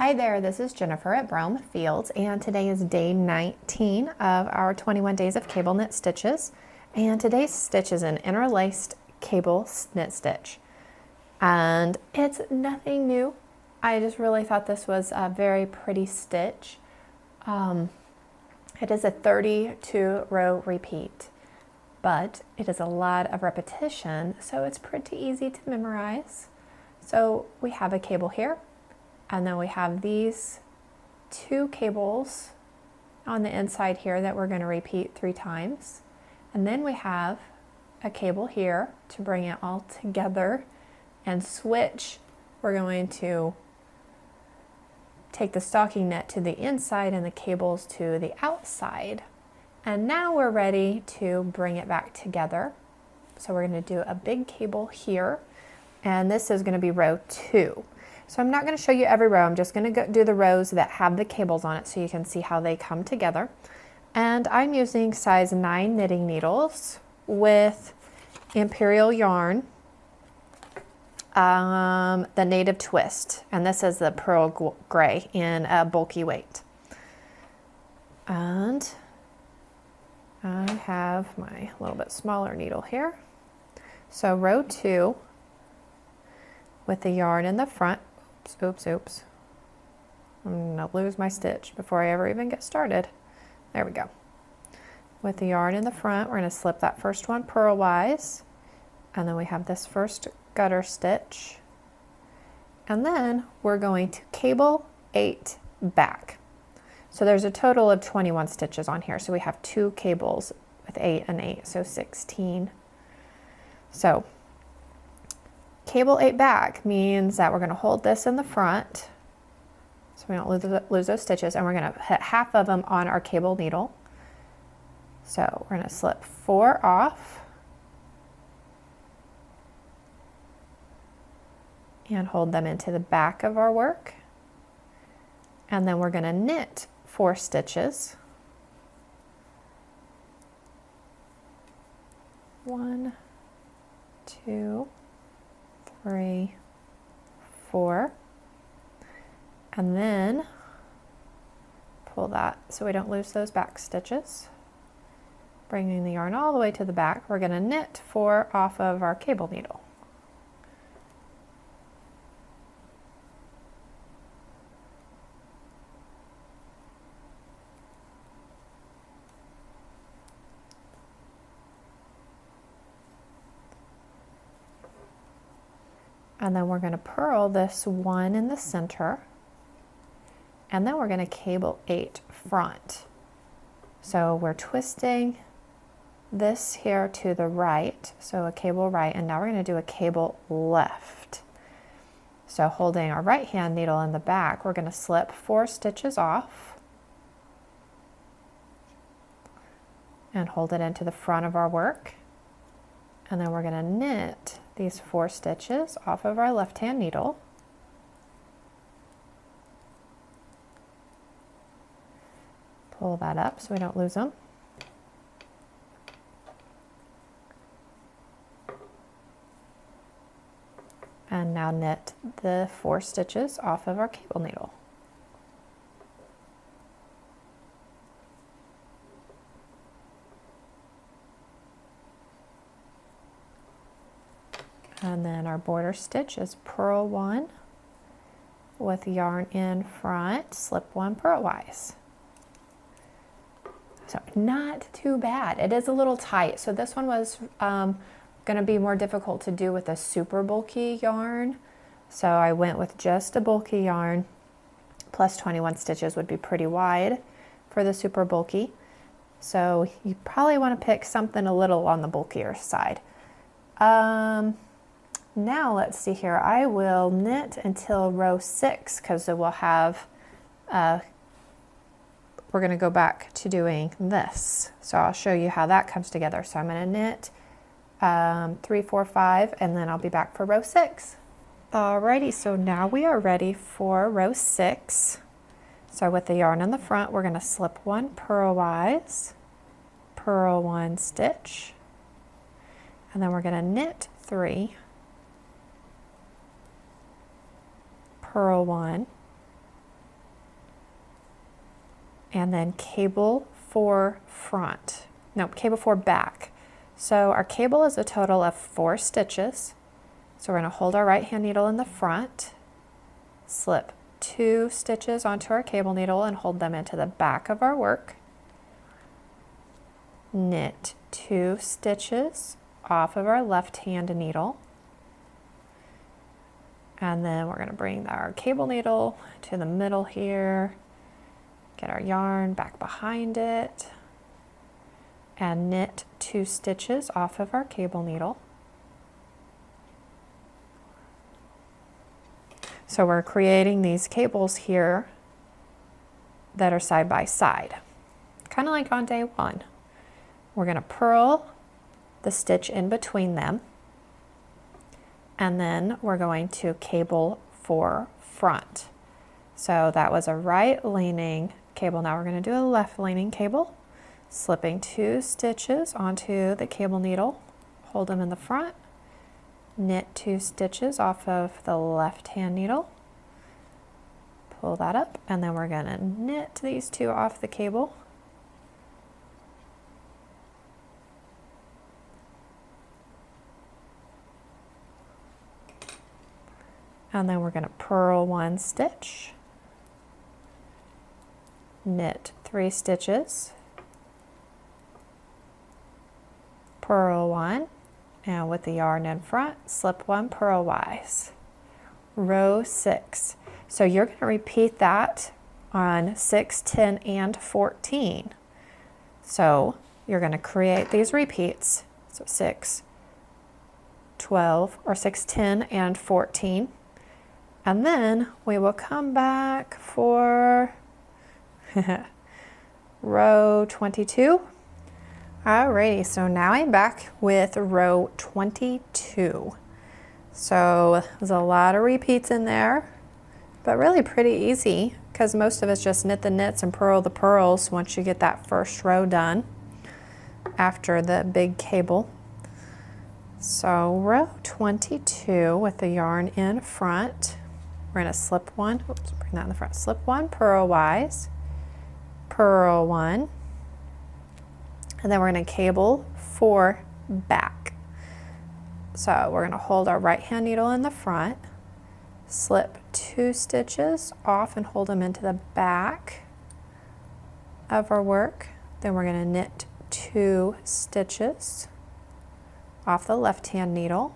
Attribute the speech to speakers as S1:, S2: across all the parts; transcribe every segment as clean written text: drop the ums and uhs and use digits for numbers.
S1: Hi there, this is Jennifer at Brome Fields, and today is day 19 of our 21 days of cable knit stitches. And today's stitch is an interlaced cable knit stitch. And it's nothing new. I just really thought this was a very pretty stitch. It is a 32 row repeat, but it is a lot of repetition, so it's pretty easy to memorize. So we have a cable here. And then we have these two cables on the inside here that we're going to repeat 3 times. And then we have a cable here to bring it all together and switch. We're going to take the stocking knit to the inside and the cables to the outside. And now we're ready to bring it back together. So we're going to do a big cable here, and this is going to be row 2. So I'm not going to show you every row, I'm just going to do the rows that have the cables on it so you can see how they come together. And I'm using size 9 knitting needles with Imperial yarn, the Native Twist, and this is the Pearl Gray in a bulky weight. And I have my little bit smaller needle here. So row 2 with the yarn in the front. Oops. I'm gonna lose my stitch before I ever even get started. There we go. With the yarn in the front, we're gonna slip that first one purlwise, and then we have this first gutter stitch, and then we're going to cable 8 back. So there's a total of 21 stitches on here, so we have 2 cables with 8 and 8, so 16. So cable 8 back means that we're going to hold this in the front so we don't lose those stitches, and we're going to hit half of them on our cable needle. So we're going to slip 4 off and hold them into the back of our work, and then we're going to knit 4 stitches. 1, 2, 3, 4, and then pull that so we don't lose those back stitches. Bringing the yarn all the way to the back, we're going to knit 4 off of our cable needle. And then we're going to purl this one in the center, and then we're going to cable 8 front. So we're twisting this here to the right, so a cable right, and now we're going to do a cable left. So holding our right hand needle in the back, we're going to slip 4 stitches off and hold it into the front of our work. And then we're going to knit these 4 stitches off of our left hand needle. Pull that up so we don't lose them. And now knit the 4 stitches off of our cable needle. And then our border stitch is purl 1 with yarn in front, slip 1 purlwise. So not too bad. It is a little tight. So this one was going to be more difficult to do with a super bulky yarn. So I went with just a bulky yarn, plus 21 stitches would be pretty wide for the super bulky. So you probably want to pick something a little on the bulkier side. Now let's see here, I will knit until row 6 because we'll have, we're going to go back to doing this. So I'll show you how that comes together. So I'm going to knit 3, 4, 5, and then I'll be back for row 6. Alrighty, so now we are ready for row 6. So with the yarn in the front, we're going to slip 1 purlwise, purl 1 stitch, and then we're going to knit 3, purl 1, and then cable for front. No, cable for back. So our cable is a total of 4 stitches. So we're going to hold our right hand needle in the front, slip 2 stitches onto our cable needle and hold them into the back of our work. Knit 2 stitches off of our left hand needle. And then we're going to bring our cable needle to the middle here, get our yarn back behind it, and knit 2 stitches off of our cable needle. So we're creating these cables here that are side by side, kind of like on day 1. We're going to purl the stitch in between them, and then we're going to cable for front. So that was a right leaning cable. Now we're going to do a left leaning cable, slipping 2 stitches onto the cable needle, hold them in the front, knit 2 stitches off of the left hand needle, pull that up, and then we're going to knit these 2 off the cable. And then we're going to purl 1 stitch, knit 3 stitches, purl 1, and with the yarn in front, slip 1 purlwise. Row 6. So you're going to repeat that on 6, 10, and 14. So you're going to create these repeats. So 6, 12, or 6, 10, and 14. And then we will come back for row 22. Alrighty, so now I'm back with row 22. So there's a lot of repeats in there, but really pretty easy because most of us just knit the knits and purl the purls once you get that first row done after the big cable. So row 22 with the yarn in front, we're going to slip 1, oops, bring that in the front, slip 1 purlwise, purl 1, and then we're going to cable for back. So we're going to hold our right hand needle in the front, slip 2 stitches off and hold them into the back of our work. Then we're going to knit 2 stitches off the left hand needle.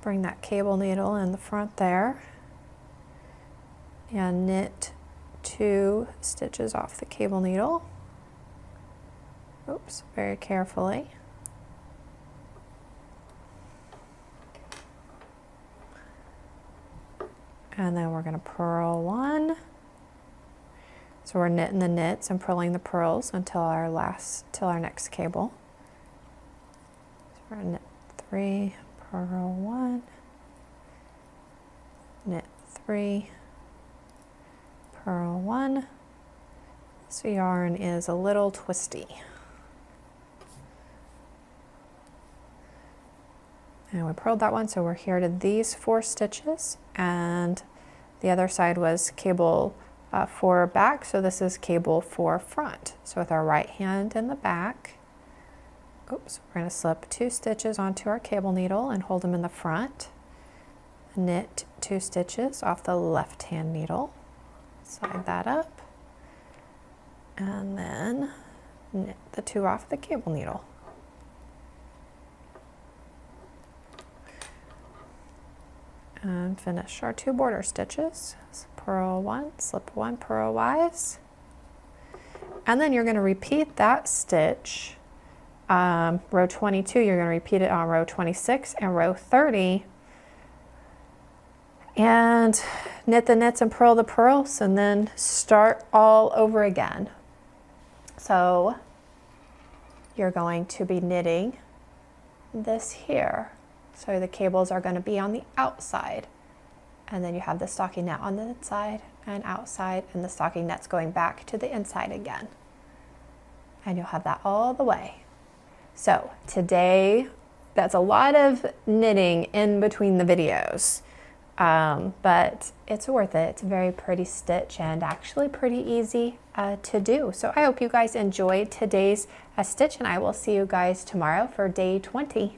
S1: Bring that cable needle in the front there and knit 2 stitches off the cable needle. Oops, very carefully. And then we're going to purl 1. So we're knitting the knits and purling the purls until our next cable. So we're going to knit 3, purl 1, knit 3, purl 1. This yarn is a little twisty. And we purled that one, so we're here to these 4 stitches, and the other side was cable for back, so this is cable for front. So with our right hand in the back, oops, we're going to slip 2 stitches onto our cable needle and hold them in the front, knit 2 stitches off the left hand needle, slide that up, and then knit the 2 off the cable needle. And finish our 2 border stitches. So purl 1, slip 1 purlwise, and then you're going to repeat that stitch. Row 22, you're going to repeat it on row 26 and row 30, and knit the knits and purl the purls, and then start all over again. So you're going to be knitting this here. So the cables are going to be on the outside, and then you have the stocking net on the inside and outside, and the stocking net's going back to the inside again. And you'll have that all the way. So today, that's a lot of knitting in between the videos. but it's worth it. It's a very pretty stitch and actually pretty easy to do. So I hope you guys enjoyed today's stitch, and I will see you guys tomorrow for day 20.